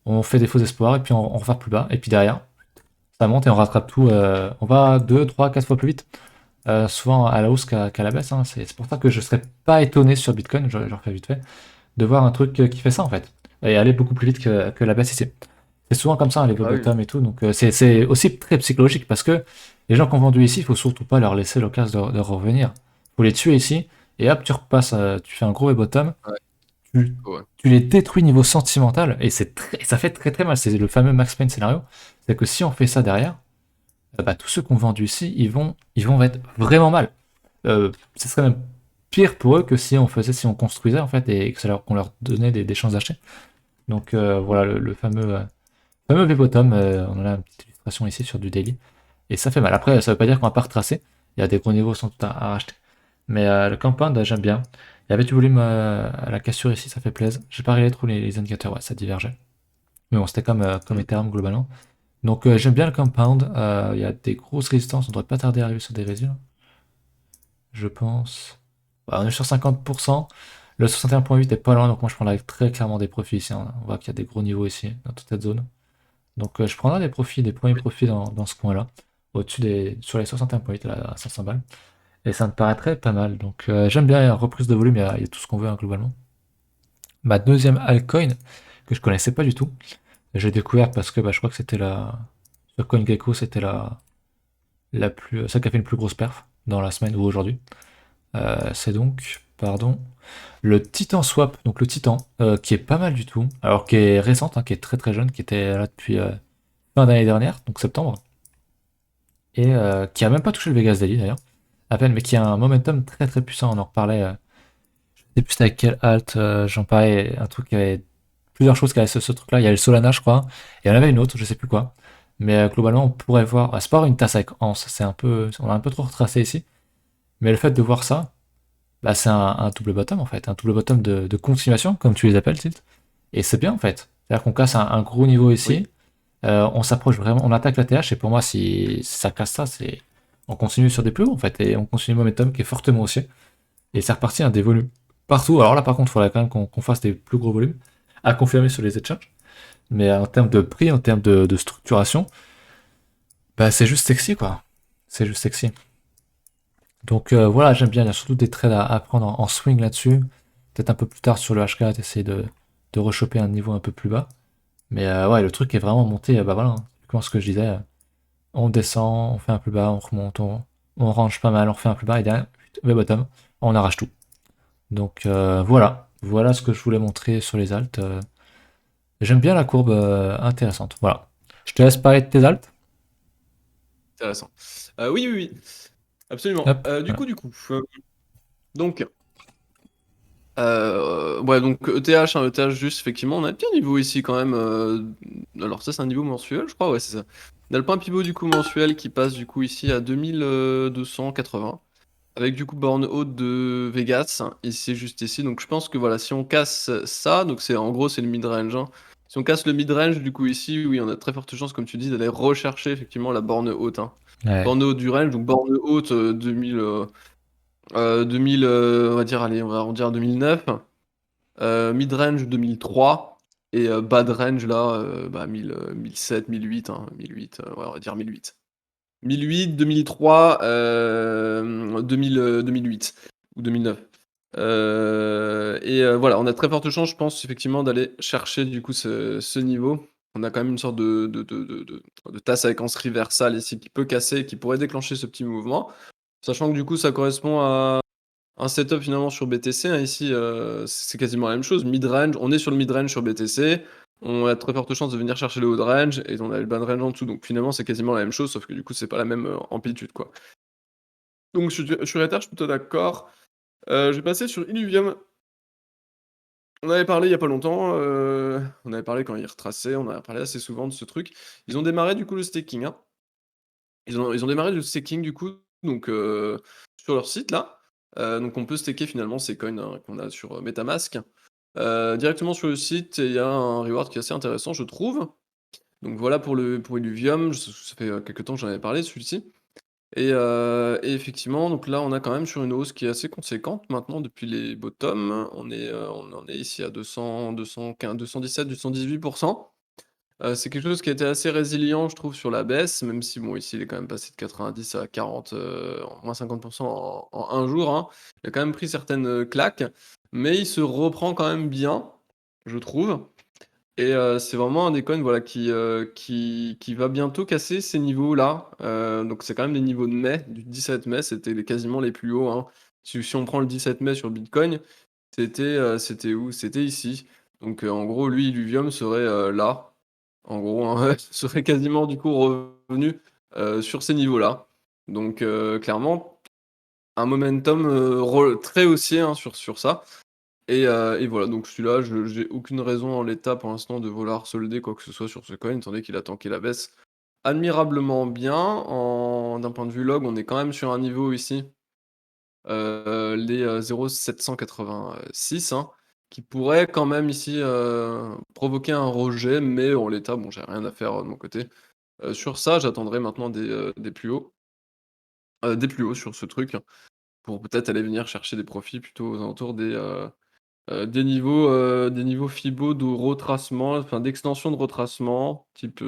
[SPEAKER 1] on fait des faux espoirs, et puis on repart plus bas, et puis derrière, ça monte et on rattrape tout. On va 2, 3, 4 fois plus vite, souvent à la hausse qu'à la baisse. Hein. C'est pour ça que je ne serais pas étonné sur Bitcoin, je refais vite fait, de voir un truc qui fait ça en fait, et aller beaucoup plus vite que la baisse ici. C'est souvent comme ça, hein, les
[SPEAKER 2] Ah oui.
[SPEAKER 1] bottom et tout. Donc c'est aussi très psychologique parce que les gens qui ont vendu ici, il faut surtout pas leur laisser l'occasion de revenir. Il faut les tuer ici et hop, tu repasses, tu fais un gros bottom,
[SPEAKER 2] Ouais.
[SPEAKER 1] tu,
[SPEAKER 2] Ouais.
[SPEAKER 1] tu les détruis niveau sentimental et ça fait très très mal. C'est le fameux Max Payne scénario. C'est que si on fait ça derrière, bah, tous ceux qui ont vendu ici, ils vont être vraiment mal. Ce serait même pire pour eux que si on construisait en fait et que qu'on leur donnait des chances d'acheter. Donc voilà le fameux V-bottom, on en a une petite illustration ici sur du daily. Et ça fait mal. Après, ça veut pas dire qu'on va pas retracer. Il y a des gros niveaux sans doute à racheter. Mais le compound, j'aime bien. Il y avait du volume à la cassure ici, ça fait plaisir. J'ai pas regardé trop les indicateurs, ouais, ça divergeait. Mais bon, c'était comme
[SPEAKER 2] Mm.
[SPEAKER 1] Ethereum globalement. Donc j'aime bien le compound. Il y a des grosses résistances, on devrait pas tarder à arriver sur des résultats, je pense. Ouais, on est sur 50%. Le 61.8 est pas loin, donc moi je prendrais très clairement des profits ici. On voit qu'il y a des gros niveaux ici, dans toute cette zone. Donc je prendrai des profits, des premiers profits dans ce coin-là, sur les 61 là, à 500 balles. Et ça me paraîtrait pas mal. Donc j'aime bien, la reprise de volume, il y a tout ce qu'on veut hein, globalement. Ma deuxième altcoin, que je connaissais pas du tout, j'ai découvert parce que bah, je crois que c'était sur CoinGecko, c'était celle qui a fait une plus grosse perf dans la semaine ou aujourd'hui. C'est donc, pardon, le Titan Swap, donc le Titan, qui est pas mal du tout, alors qui est récente, hein, qui est très très jeune, qui était là depuis fin d'année dernière, donc septembre, et qui a même pas touché le Vegas Daily d'ailleurs, à peine, mais qui a un momentum très très puissant. On en reparlait, je sais plus c'était avec quel alt, j'en parlais, un truc qui avait plusieurs choses qui avaient ce truc-là. Il y a le Solana, je crois, et il y en avait une autre, je sais plus quoi. Mais globalement, on pourrait voir. C'est pas une tasse avec Ans, on a un peu trop retracé ici. Mais le fait de voir ça, bah, c'est un double bottom en fait, un double bottom de continuation, comme tu les appelles, Tilt. Et c'est bien en fait. C'est-à-dire qu'on casse un gros niveau
[SPEAKER 2] Oui.
[SPEAKER 1] ici, on s'approche vraiment, on attaque la TH, et pour moi, si ça casse ça, on continue sur des plus hauts en fait, et on continue le momentum qui est fortement haussier. Et c'est reparti, des volumes partout. Alors là, par contre, il faudrait quand même qu'on fasse des plus gros volumes à confirmer sur les exchanges. Mais en termes de prix, en termes de structuration, bah, c'est juste sexy quoi. C'est juste sexy. Donc voilà, j'aime bien. Il y a surtout des trades à prendre en swing là-dessus. Peut-être un peu plus tard sur le H4, essayer de rechoper un niveau un peu plus bas. Mais ouais, le truc est vraiment monté. Bah voilà, hein, comme ce que je disais. On descend, on fait un plus bas, on remonte, on range pas mal, on fait un plus bas et derrière, le bottom, on arrache tout. Donc voilà ce que je voulais montrer sur les alts. J'aime bien la courbe intéressante. Voilà. Je te laisse parler de tes alts.
[SPEAKER 2] intéressant. Oui, oui, oui, absolument.
[SPEAKER 1] Hop,
[SPEAKER 2] Du
[SPEAKER 1] voilà.
[SPEAKER 2] coup, donc, ouais, donc ETH, hein, ETH juste, effectivement, on a un petit niveau ici quand même. Alors ça, c'est un niveau mensuel, je crois, ouais, c'est ça. On a le point pivot du coup mensuel qui passe du coup ici à 2280. Avec du coup borne haute de Vegas, hein, ici, juste ici. Donc je pense que voilà, si on casse ça, donc c'est en gros c'est le mid-range, hein. Si on casse le mid-range, du coup ici, oui, on a très forte chance, comme tu dis, d'aller rechercher effectivement la borne haute, hein.
[SPEAKER 1] Ouais.
[SPEAKER 2] Borne haute du range, donc borne haute 2000, on va dire, allez, on va arrondir à 2009. Mid-range 2003 et bad range là, bah 1007, 1008, hein, 1008, ouais, on va dire 1008. 1008, 2003, 2000, 2008 ou 2009. Voilà, on a très forte chance, je pense, effectivement, d'aller chercher du coup ce niveau. On a quand même une sorte de tasse séquence reversal ici qui peut casser, qui pourrait déclencher ce petit mouvement. Sachant que du coup, ça correspond à un setup finalement sur BTC, hein, ici, c'est quasiment la même chose. Mid-range, on est sur le mid-range sur BTC. On a très forte chance de venir chercher le haut de range et on a le bas de range en dessous. Donc finalement, c'est quasiment la même chose, sauf que du coup, c'est pas la même amplitude, quoi. Donc sur Ether, je suis plutôt d'accord. Je vais passer sur Illuvium. On avait parlé il y a pas longtemps. On avait parlé quand ils retraçaient. On a parlé assez souvent de ce truc. Ils ont démarré du coup le staking, hein. Ils ont démarré le staking du coup, donc sur leur site là. Donc on peut staker finalement ces coins, hein, qu'on a sur MetaMask. Directement sur le site, il y a un reward qui est assez intéressant, je trouve. Donc voilà pour Illuvium, ça fait quelques temps que j'en avais parlé, celui-ci. Et effectivement, donc là, on a quand même sur une hausse qui est assez conséquente maintenant depuis les bottoms. On en est ici à 200, 215, 217, 218%. C'est quelque chose qui a été assez résilient, je trouve, sur la baisse, même si bon, ici, il est quand même passé de 90 à 40, en moins 50% en un jour, hein. Il a quand même pris certaines claques, mais il se reprend quand même bien, je trouve. Et c'est vraiment un des coins, voilà, qui va bientôt casser ces niveaux-là. Donc c'est quand même des niveaux de mai, du 17 mai, c'était quasiment les plus hauts, hein. Si on prend le 17 mai sur Bitcoin, c'était où? C'était ici. Donc en gros, lui, Illuvium serait là. En gros, hein, serait quasiment du coup revenu sur ces niveaux-là. Donc clairement, un momentum très haussier, hein, sur ça. Et voilà, donc celui-là, j'ai aucune raison en l'état pour l'instant de vouloir solder quoi que ce soit sur ce coin, étant donné qu'il a tanké la baisse admirablement bien. D'un point de vue log, on est quand même sur un niveau ici, les 0,786, hein, qui pourrait quand même ici provoquer un rejet, mais en l'état, bon, j'ai rien à faire de mon côté. Sur ça, j'attendrai maintenant des plus hauts sur ce truc, pour peut-être aller venir chercher des profits plutôt aux alentours des niveaux Fibo de retracement, enfin d'extension de retracement, type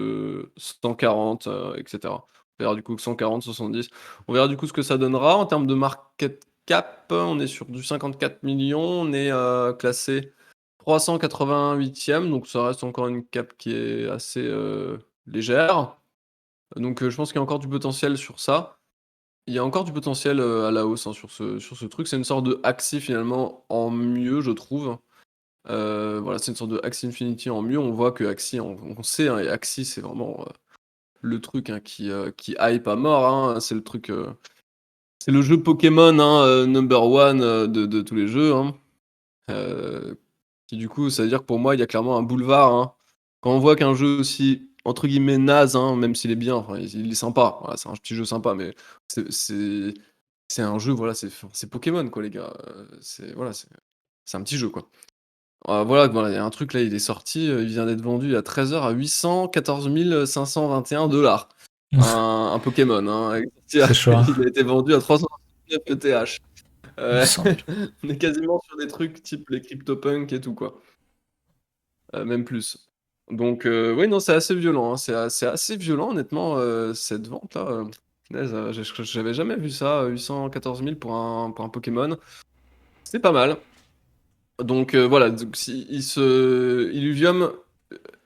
[SPEAKER 2] 140, etc. On verra du coup que 140, 70. On verra du coup ce que ça donnera. En termes de market cap, on est sur du 54 millions. On est classé 388e, donc ça reste encore une cap qui est assez légère. Donc je pense qu'il y a encore du potentiel sur ça. Il y a encore du potentiel à la hausse, hein, sur ce truc. C'est une sorte de Axie finalement en mieux, je trouve. Voilà, c'est une sorte de Axie Infinity en mieux. On voit que Axie, on sait, hein, et Axie, c'est vraiment le truc, hein, qui hype à mort, hein. C'est le truc, c'est le jeu Pokémon, hein, number one de tous les jeux, hein. Euh, qui du coup, ça veut dire que pour moi, il y a clairement un boulevard, hein. Quand on voit qu'un jeu aussi, entre guillemets, naze, hein, même s'il est bien, enfin, il est sympa, voilà, c'est un petit jeu sympa, mais c'est c'est un jeu, voilà, c'est Pokémon, quoi, les gars. Voilà, c'est un petit jeu, quoi. Voilà, il y a un truc là, il est sorti, il vient d'être vendu à 13h à 814 521 $. Un Pokémon, hein,
[SPEAKER 1] C'est chaud, hein.
[SPEAKER 2] il a été vendu à 369 ETH. Heu,
[SPEAKER 1] 800 000.
[SPEAKER 2] on est quasiment sur des trucs type les CryptoPunk et tout, quoi. Même plus. Donc oui, non, c'est assez violent, hein, c'est assez violent honnêtement, cette vente-là, punaise, j'avais jamais vu ça, 814 000 pour un Pokémon. C'est pas mal. Donc voilà, donc si Illuvium,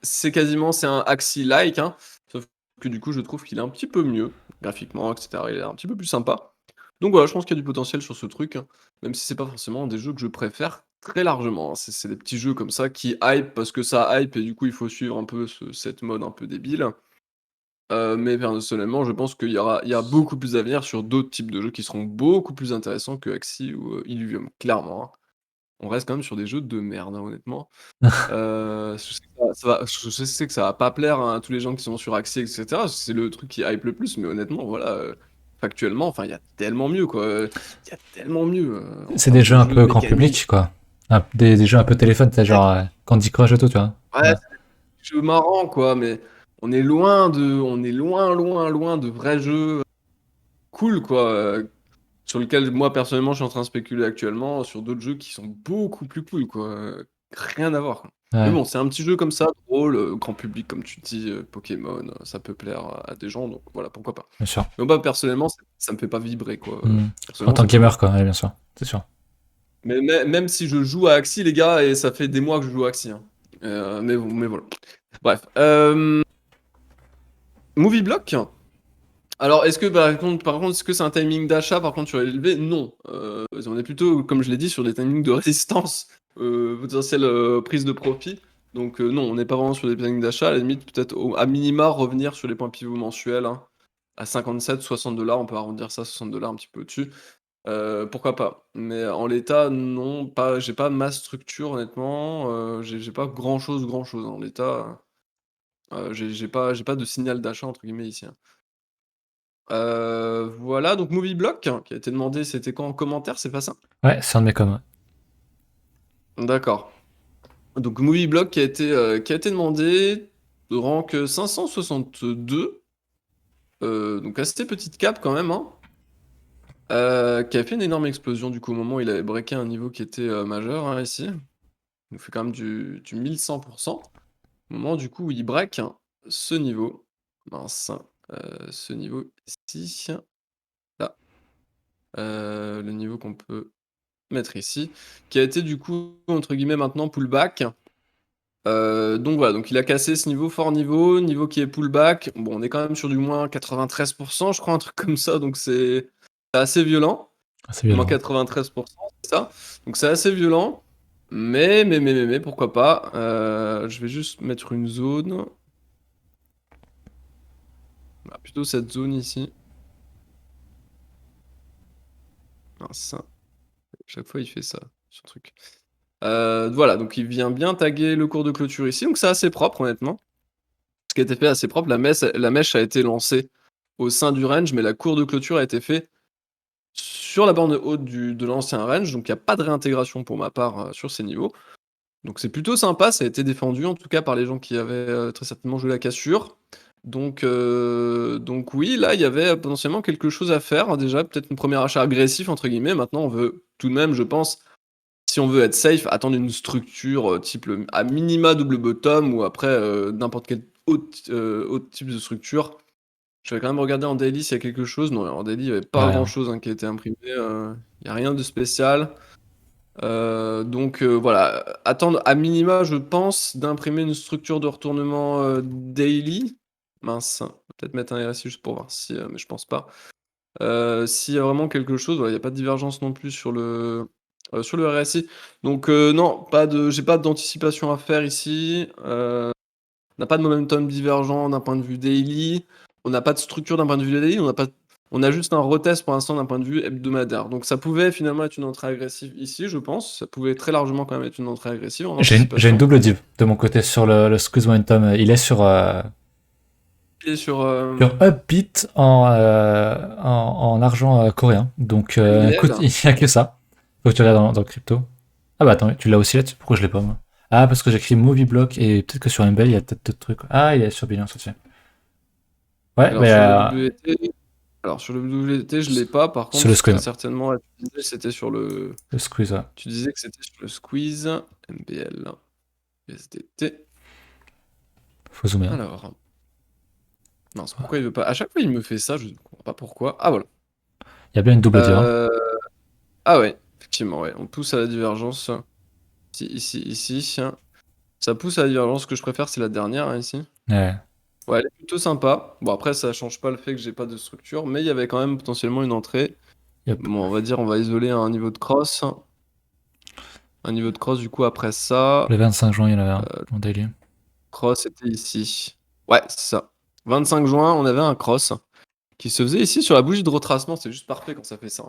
[SPEAKER 2] c'est un Axie-like, hein, sauf que du coup, je trouve qu'il est un petit peu mieux graphiquement, et cetera. Il est un petit peu plus sympa. Donc voilà, je pense qu'il y a du potentiel sur ce truc, hein, même si c'est pas forcément des jeux que je préfère très largement, hein. C'est des petits jeux comme ça qui hype parce que ça hype et du coup, il faut suivre un peu cette mode un peu débile. Mais personnellement, je pense qu'il y a beaucoup plus d'avenir sur d'autres types de jeux qui seront beaucoup plus intéressants que Axie ou, Illuvium, clairement, hein. On reste quand même sur des jeux de merde, hein, honnêtement. Je sais que je sais que ça va pas plaire, hein, à tous les gens qui sont sur Axie et cetera. C'est le truc qui hype le plus, mais honnêtement, voilà, factuellement, enfin, il y a tellement mieux, quoi, il y a tellement mieux, en
[SPEAKER 1] C'est des
[SPEAKER 2] termes
[SPEAKER 1] jeux
[SPEAKER 2] de
[SPEAKER 1] un
[SPEAKER 2] jeux,
[SPEAKER 1] peu grand
[SPEAKER 2] mécaniques.
[SPEAKER 1] public, quoi. Des jeux un peu téléphone, c'est
[SPEAKER 2] Ouais,
[SPEAKER 1] genre Candy Crush et tout, tu vois.
[SPEAKER 2] ouais,
[SPEAKER 1] Ouais,
[SPEAKER 2] c'est des jeux marrants, quoi, mais on est loin, loin, loin de vrais jeux cool, quoi, sur lequel moi personnellement je suis en train de spéculer actuellement sur d'autres jeux qui sont beaucoup plus cool, quoi. Rien à voir, quoi. Mais
[SPEAKER 1] ouais,
[SPEAKER 2] bon, c'est un petit jeu comme ça, drôle, grand public comme tu dis, Pokémon, ça peut plaire à des gens, donc voilà, pourquoi pas.
[SPEAKER 1] bien sûr.
[SPEAKER 2] Mais moi personnellement, ça me fait pas vibrer, quoi.
[SPEAKER 1] En
[SPEAKER 2] Personnellement,
[SPEAKER 1] tant
[SPEAKER 2] ça
[SPEAKER 1] que
[SPEAKER 2] me fait pas
[SPEAKER 1] gamer, quoi,
[SPEAKER 2] vibrer.
[SPEAKER 1] ouais, bien sûr. C'est sûr.
[SPEAKER 2] Mais même si je joue à Axie, les gars, et ça fait des mois que je joue à Axie, hein. Mais voilà. Bref. Movie Block. Alors, est-ce que par contre, est-ce que c'est un timing d'achat par contre sur élevé? Non. On est plutôt, comme je l'ai dit, sur des timings de résistance, potentielle prise de profit. Donc non, on n'est pas vraiment sur des timings d'achat. À la limite, peut-être à minima revenir sur les points pivots mensuels, hein, à 57, $60. On peut arrondir ça à $60 un petit peu au-dessus. Pourquoi pas? Mais en l'état, non, pas. J'ai pas ma structure honnêtement. J'ai pas grand chose en l'état. J'ai pas de signal d'achat entre guillemets ici, hein. Voilà, donc Movie Block, qui a été demandé, c'était quoi en commentaire, c'est pas ça?
[SPEAKER 1] Ouais, c'est un de mes coms.
[SPEAKER 2] D'accord. Donc Movie Block qui a été demandé, de rank 562, donc assez petite cap quand même, hein. Qui a fait une énorme explosion du coup au moment où il avait breaké un niveau qui était majeur, hein, ici. Il nous fait quand même du 1100%. Au moment du coup où il break ce niveau, mince, ce niveau ici, là, le niveau qu'on peut mettre ici, qui a été du coup, entre guillemets, maintenant pullback. Donc voilà, donc il a cassé ce niveau, fort niveau qui est pullback. Bon, on est quand même sur du moins 93%, je crois, un truc comme ça, donc c'est assez violent.
[SPEAKER 1] Ah, c'est
[SPEAKER 2] Moins
[SPEAKER 1] violent.
[SPEAKER 2] 93%, c'est ça. Donc c'est assez violent, mais pourquoi pas. Je vais juste mettre une zone. Ah, plutôt cette zone ici. Mince, chaque fois il fait ça, ce truc. Voilà, donc il vient bien taguer le cours de clôture ici, donc c'est assez propre honnêtement. Ce qui a été fait assez propre, la mèche a été lancée au sein du range, mais la cour de clôture a été faite sur la borne haute de l'ancien range, donc il n'y a pas de réintégration pour ma part sur ces niveaux. Donc c'est plutôt sympa, ça a été défendu en tout cas par les gens qui avaient très certainement joué la cassure. Donc oui, là il y avait potentiellement quelque chose à faire, hein, déjà, peut-être un premier achat agressif entre guillemets. Maintenant on veut tout de même, je pense, si on veut être safe, attendre une structure type à minima double bottom ou après n'importe quel autre type de structure. Je vais quand même regarder en daily s'il y a quelque chose. Non, en daily, il n'y avait
[SPEAKER 1] Y a
[SPEAKER 2] pas grand
[SPEAKER 1] rien.
[SPEAKER 2] chose hein, qui a été imprimé. Il n'y a rien de spécial. Donc voilà, attendre à minima, je pense, d'imprimer une structure de retournement daily. Mince, peut-être mettre un RSI juste pour voir si, mais je pense pas. S'il y a vraiment quelque chose, voilà, il n'y a pas de divergence non plus sur le RSI. Donc non, j'ai pas d'anticipation à faire ici. On n'a pas de momentum divergent d'un point de vue daily. On n'a pas de structure d'un point de vue daily. On a juste un retest pour l'instant d'un point de vue hebdomadaire. Donc ça pouvait finalement être une entrée agressive ici, je pense. Ça pouvait très largement quand même être une entrée agressive en
[SPEAKER 1] J'ai une
[SPEAKER 2] anticipation.
[SPEAKER 1] double div de mon côté sur le squeeze momentum. Il est
[SPEAKER 2] Et sur
[SPEAKER 1] sur Upbeat en argent coréen. Donc
[SPEAKER 2] Unreal,
[SPEAKER 1] écoute, il n'y a que ça. Faut que tu regardes dans le crypto. Ah bah attends, tu l'as aussi là-dessus. Pourquoi je l'ai pas moi? Ah, parce que j'ai écrit Movie Block et peut-être que sur MBL il y a peut-être d'autres trucs. Ah, il est sur Binance aussi. Ouais,
[SPEAKER 2] alors
[SPEAKER 1] mais
[SPEAKER 2] sur le WT, alors sur le WT, je l'ai pas. Par
[SPEAKER 1] sur
[SPEAKER 2] contre,
[SPEAKER 1] le squeeze.
[SPEAKER 2] très certainement,
[SPEAKER 1] Le squeeze, ouais.
[SPEAKER 2] tu disais que c'était sur le squeeze MBL USDT.
[SPEAKER 1] Faut zoomer, hein.
[SPEAKER 2] Alors, mince, pourquoi il veut pas? À chaque fois, il me fait ça, je ne comprends pas pourquoi. Ah voilà.
[SPEAKER 1] Il y a bien une double div, hein.
[SPEAKER 2] Euh, Ah ouais, effectivement, ouais. On pousse à la divergence. Ici. Ça pousse à la divergence. Ce que je préfère, c'est la dernière, hein, ici.
[SPEAKER 1] Ouais.
[SPEAKER 2] Ouais, elle est plutôt sympa. Bon, après, ça change pas le fait que j'ai pas de structure, mais il y avait quand même potentiellement une entrée.
[SPEAKER 1] Yep.
[SPEAKER 2] Bon, on va dire, on va isoler un niveau de cross. Un niveau de cross, du coup, après ça.
[SPEAKER 1] Le 25 juin, il y en avait un en daily.
[SPEAKER 2] Cross était ici. Ouais, c'est ça. 25 juin, on avait un cross qui se faisait ici sur la bougie de retracement. C'est juste parfait quand ça fait ça.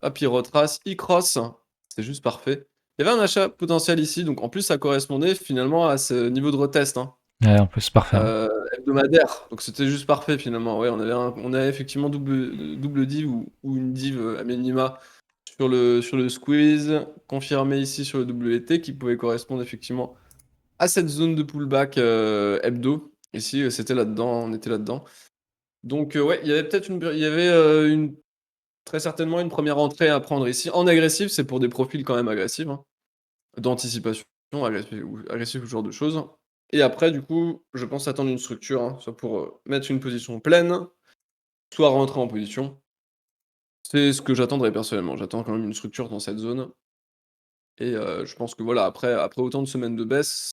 [SPEAKER 2] Hop, il retrace, il cross. C'est juste parfait. Il y avait un achat potentiel ici, donc en plus ça correspondait finalement à ce niveau de retest
[SPEAKER 1] Ouais, en plus, c'est parfait.
[SPEAKER 2] hebdomadaire. Donc c'était juste parfait finalement. Ouais, on avait effectivement double div ou une div à minima sur le squeeze, confirmé ici sur le WT qui pouvait correspondre effectivement à cette zone de pullback hebdo. Ici, c'était là-dedans, on était là-dedans. Donc ouais, il y avait peut-être très certainement une première entrée à prendre ici. En agressif, c'est pour des profils quand même agressifs, d'anticipation, agressif ou ce genre de choses. Et après, du coup, je pense attendre une structure, soit pour mettre une position pleine, soit rentrer en position. C'est ce que j'attendrais personnellement. J'attends quand même une structure dans cette zone. Et je pense que voilà, après autant de semaines de baisse,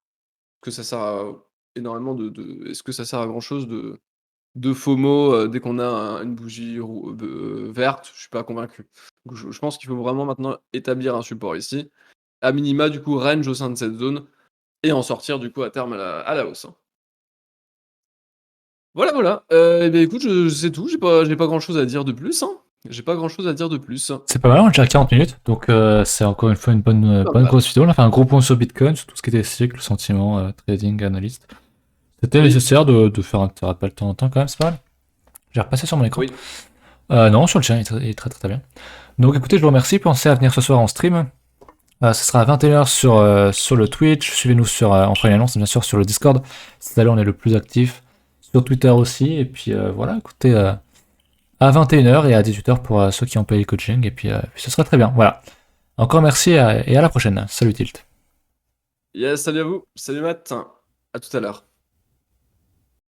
[SPEAKER 2] que ça sert à énormément est-ce que ça sert à grand chose de FOMO dès qu'on a une bougie verte? Je suis pas convaincu. Donc je pense qu'il faut vraiment maintenant établir un support ici. À minima, du coup, range au sein de cette zone et en sortir du coup à terme à la hausse. Voilà, voilà. Et beh, écoute, c'est tout. J'ai pas grand chose à dire de plus. J'ai pas grand chose à dire de plus.
[SPEAKER 1] C'est pas mal, on est déjà à 40 minutes, donc c'est encore une fois une
[SPEAKER 2] Pas
[SPEAKER 1] bonne
[SPEAKER 2] mal.
[SPEAKER 1] grosse vidéo. On a fait un gros point sur Bitcoin, sur tout ce qui était cycle, sentiment, trading, analyste. C'était
[SPEAKER 2] Oui,
[SPEAKER 1] nécessaire de faire un petit rappel de temps en temps quand même, c'est pas mal. J'ai repassé sur mon écran.
[SPEAKER 2] oui.
[SPEAKER 1] Non, sur le chien, il est très très très bien. Donc écoutez, je vous remercie. Pensez à venir ce soir en stream. Ce sera à 21h sur le Twitch. Suivez-nous on fera une annonce bien sûr sur le Discord. C'est là où on est le plus actif. Sur Twitter aussi. Et puis voilà, écoutez, à 21h et à 18h pour ceux qui ont payé le coaching. Et puis ce sera très bien. Voilà. Encore merci et à la prochaine. Salut Tilt.
[SPEAKER 2] Yes, salut à vous. Salut Matt. À tout à l'heure.